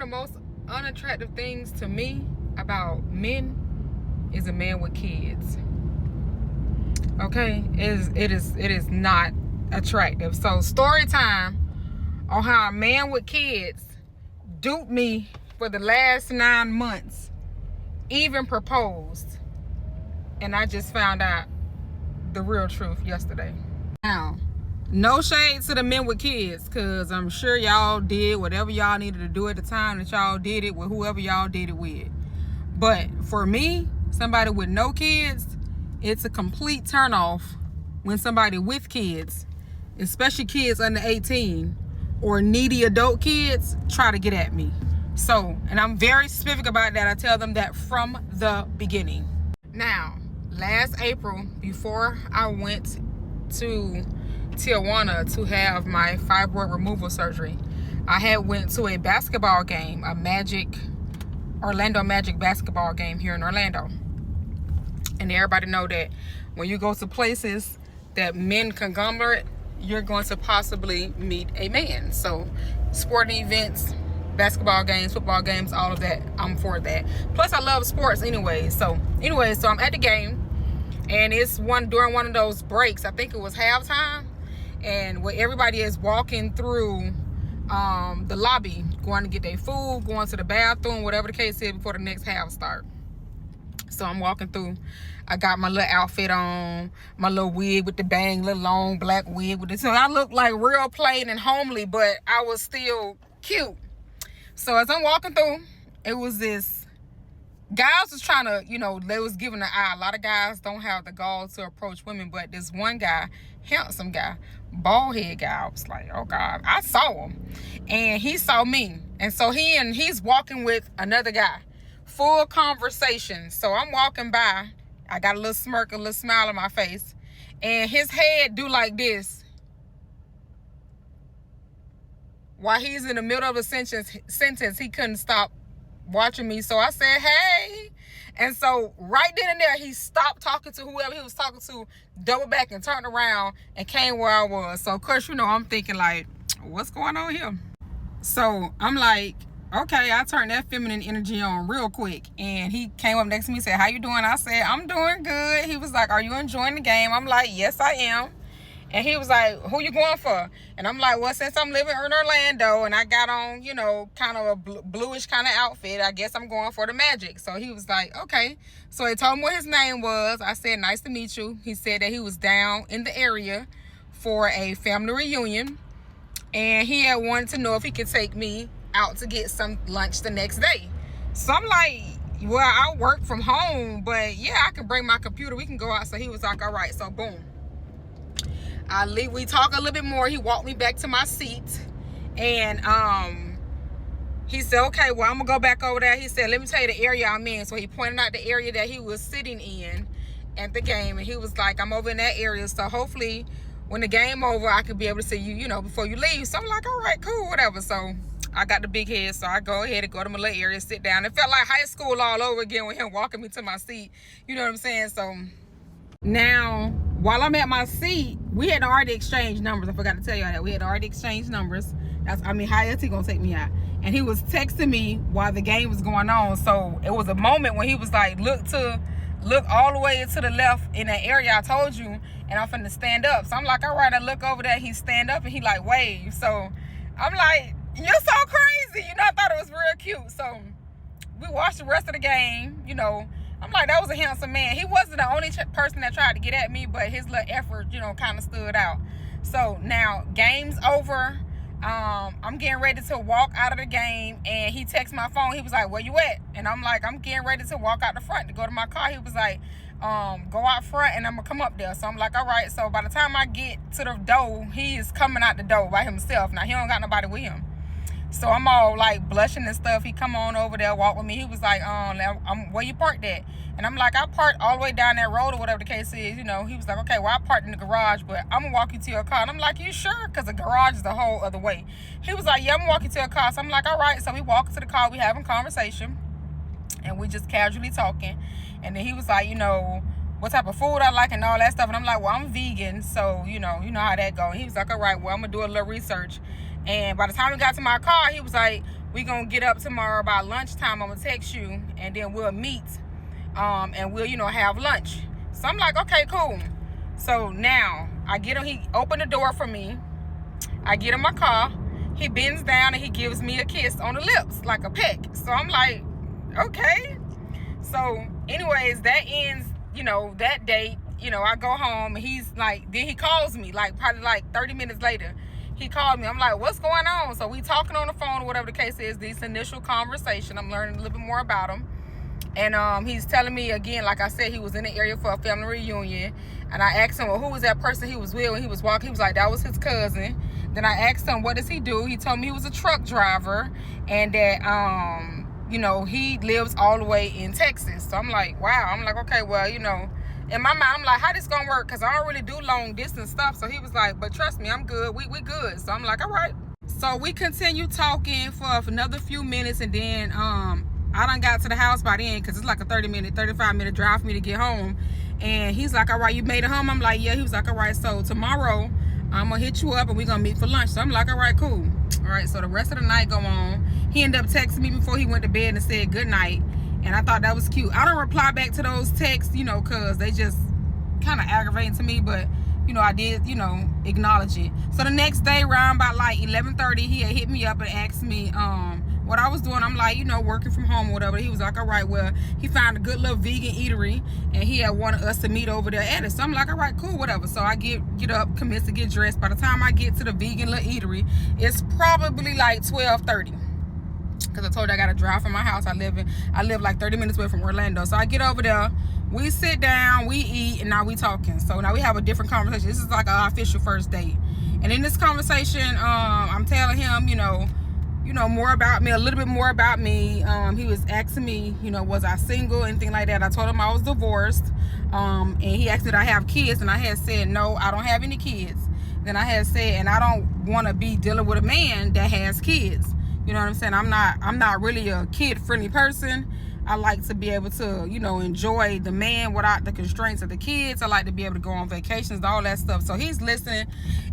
most unattractive things to me about men is a man with kids. Okay, it is not attractive. So story time on how a man with kids duped me for the last 9 months, even proposed, and I just found out the real truth yesterday. Now, no shade to the men with kids, because I'm sure y'all did whatever y'all needed to do at the time that y'all did it with whoever y'all did it with. But for me, somebody with no kids, it's a complete turnoff when somebody with kids, especially kids under 18 or needy adult kids, try to get at me. So, and I'm very specific about that. I tell them that from the beginning. Now, last April, before I went to Tijuana to have my fibroid removal surgery, I had went to a basketball game, a Orlando Magic basketball game here in Orlando. And everybody know that when you go to places that men conglomerate, you're going to possibly meet a man. So sporting events, basketball games, football games, all of that, I'm for that. Plus I love sports anyway. So I'm at the game, and it's during one of those breaks, I think it was halftime, and where everybody is walking through the lobby, going to get their food, going to the bathroom, whatever the case is, before the next half start. So I'm walking through. I got my little outfit on, my little wig with the bang, little long black wig with it. So I looked like real plain and homely, but I was still cute. So as I'm walking through, it was this, guys was trying to, they was giving the eye. A lot of guys don't have the gall to approach women, but this one guy, handsome guy, bald head guy, I was like, oh God, I saw him. And he saw me. And so he's walking with another guy. Full conversation. So I'm walking by. I got a little smirk, a little smile on my face. And his head do like this. While he's in the middle of a sentence, he couldn't stop watching me. So I said, hey. And so right then and there, he stopped talking to whoever he was talking to, doubled back and turned around and came where I was. So of course, I'm thinking like, what's going on here? So I'm like, okay, I turned that feminine energy on real quick. And he came up next to me and said, how you doing? I said, I'm doing good. He was like, are you enjoying the game? I'm like, yes, I am. And he was like, who you going for? And I'm like, well, since I'm living in Orlando and I got on, kind of a bluish kind of outfit, I guess I'm going for the Magic. So he was like, okay. So he told me what his name was. I said, nice to meet you. He said that he was down in the area for a family reunion. And he had wanted to know if he could take me out to get some lunch the next day. So I'm like, well, I work from home, but yeah, I can bring my computer. We can go out. So he was like, all right. So boom. We talk a little bit more. He walked me back to my seat, and he said, okay, well, I'm gonna go back over there. He said, let me tell you the area I'm in. So he pointed out the area that he was sitting in at the game, and he was like, I'm over in that area, so hopefully when the game over, I could be able to see you, before you leave. So I'm like, all right, cool, whatever. So I got the big head, so I go ahead and go to my little area, sit down. It felt like high school all over again with him walking me to my seat. You know what I'm saying? So now, while I'm at my seat, we had already exchanged numbers. I forgot to tell y'all that. We had already exchanged numbers. How else he gonna take me out? And he was texting me while the game was going on. So it was a moment when he was like, look all the way to the left in that area I told you, and I'm finna stand up. So I'm like, all right, I look over there, he stand up and he like wave. So I'm like, you're so crazy. I thought it was real cute. So we watched the rest of the game, I'm like, that was a handsome man. He wasn't the only person that tried to get at me, but his little effort, kind of stood out. So now, game's over. I'm getting ready to walk out of the game, and he texted my phone. He was like, where you at? And I'm like, I'm getting ready to walk out the front to go to my car. He was like, go out front, and I'm going to come up there. So I'm like, all right. So by the time I get to the door, he is coming out the door by himself. Now, he don't got nobody with him. So I'm all like blushing and stuff. He come on over there, walk with me. He was like, where you parked at? And I'm like, I parked all the way down that road or whatever the case is, He was like, okay, well, I parked in the garage, but I'm gonna walk you to your car. And I'm like, you sure? Because the garage is the whole other way. He was like, yeah, I'm gonna walk you to your car. So I'm like, all right. So we walk to the car, we having conversation, and we just casually talking. And then he was like, what type of food I like and all that stuff. And I'm like, well, I'm vegan, so you know how that go. And he was like, all right, well, I'm gonna do a little research. And by the time we got to my car, he was like, we gonna get up tomorrow about lunchtime. I'm gonna text you, and then we'll meet, and we'll, you know, have lunch. So I'm like, okay, cool. So now I get him. He opened the door for me. I get in my car. He bends down and he gives me a kiss on the lips, like a peck. So I'm like, okay. So anyways, that ends, you know, that date. You know, I go home and he's like, then he calls me like probably like 30 minutes later. He called me. I'm like, what's going on? So we talking on the phone or whatever the case is, this initial conversation. I'm learning a little bit more about him. And he's telling me again, like I said, he was in the area for a family reunion. And I asked him, well, who was that person he was with when he was walking? He was like, that was his cousin. Then I asked him, what does he do? He told me he was a truck driver and that, you know, he lives all the way in Texas. So I'm like, wow. I'm like, okay, well, you know, in my mind, I'm like, how this gonna work? Because I don't really do long distance stuff. So he was like, but trust me, I'm good. We good. So I'm like, all right. So we continued talking for another few minutes, and then I done got to the house by then, because it's like a 35-minute drive for me to get home. And he's like, all right, you made it home? I'm like, yeah. He was like, all right, so tomorrow I'm gonna hit you up and we're gonna meet for lunch. So I'm like, all right, cool. All right, so the rest of the night go on. He ended up texting me before he went to bed and said good night. And I thought that was cute. I don't reply back to those texts, you know, because they just kind of aggravating to me. But, you know, I did, you know, acknowledge it. So the next day, around about like 11:30, he had hit me up and asked me what I was doing. I'm like, you know, working from home or whatever. He was like, all right, well, he found a good little vegan eatery and he had wanted us to meet over there at it. So I'm like, all right, cool, whatever. So I get up, commence to get dressed. By the time I get to the vegan little eatery, it's probably like 12:30. Because I told you I got to drive from my house. I live like 30 minutes away from Orlando. So I get over there, we sit down, we eat, and now we talking. So now we have a different conversation. This is like our official first date. And in this conversation, I'm telling him, you know, more about me, a little bit more about me. He was asking me, you know, was I single, anything like that. I told him I was divorced. And he asked me, did I have kids? And I had said, no, I don't have any kids. Then I had said, and I don't want to be dealing with a man that has kids. You know what I'm saying? I'm not really a kid-friendly person. I like to be able to, you know, enjoy the man without the constraints of the kids. I like to be able to go on vacations, all that stuff. So he's listening.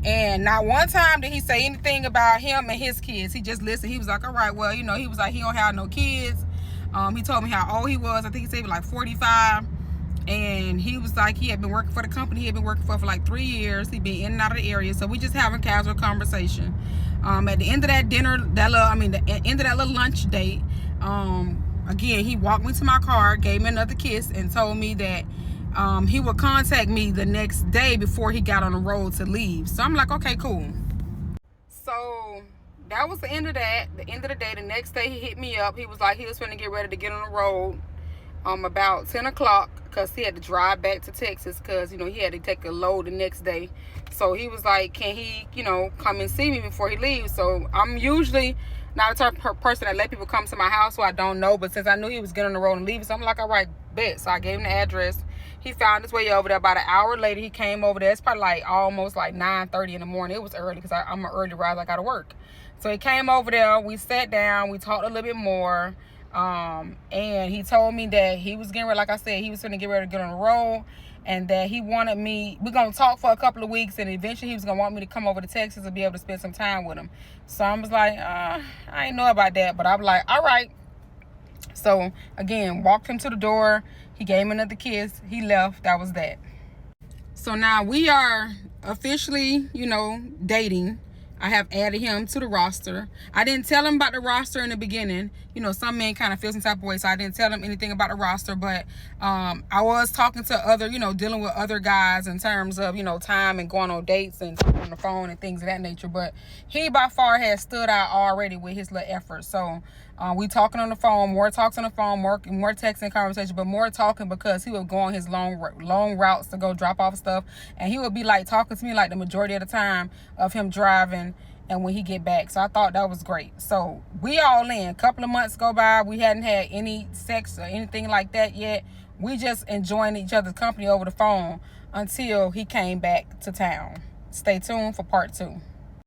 And not one time did he say anything about him and his kids. He just listened. He was like, all right, well, you know, he was like, he don't have no kids. He told me how old he was. I think he said like 45. And he was like, he had been working for the company he had been working for like 3 years. He'd been in and out of the area. So we just having casual conversation. At the end of that dinner, the end of that little lunch date, again, he walked me to my car, gave me another kiss, and told me that he would contact me the next day before he got on the road to leave. So I'm like, okay, cool. So that was the end of that. The end of the day, the next day he hit me up. He was like, he was finna get ready to get on the road about 10 o'clock because he had to drive back to Texas because, you know, he had to take a load the next day. So he was like, can he, you know, come and see me before he leaves? So I'm usually not a type of person that let people come to my house who I don't know. But since I knew he was getting on the road and leaving, so I'm like, all right, bet. So I gave him the address. He found his way over there. About an hour later, he came over there. It's probably like almost like 9:30 in the morning. It was early because I'm an early riser. I got to work. So he came over there. We sat down. We talked a little bit more. And he told me that he was getting ready, like I said, he was going to get ready to get on the road, and that he wanted me, we're going to talk for a couple of weeks, and eventually he was going to want me to come over to Texas and be able to spend some time with him. So I was like, I ain't know about that, but I was like, all right. So again, walked him to the door. He gave him another kiss. He left. That was that. So now we are officially, you know, dating. I have added him to the roster. I didn't tell him about the roster in the beginning. You know, some men kind of feel some type of way, so I didn't tell him anything about the roster. But I was talking to other, you know, dealing with other guys in terms of, you know, time and going on dates and talking on the phone and things of that nature. But he by far has stood out already with his little efforts. So we talking on the phone, more talks on the phone, more texting conversation, but more talking because he would go on his long routes to go drop off stuff, and he would be like talking to me like the majority of the time of him driving and when he get back. So I thought that was great. So we all in. A couple of months go by, we hadn't had any sex or anything like that yet. We just enjoying each other's company over the phone until he came back to town. Stay tuned for part 2.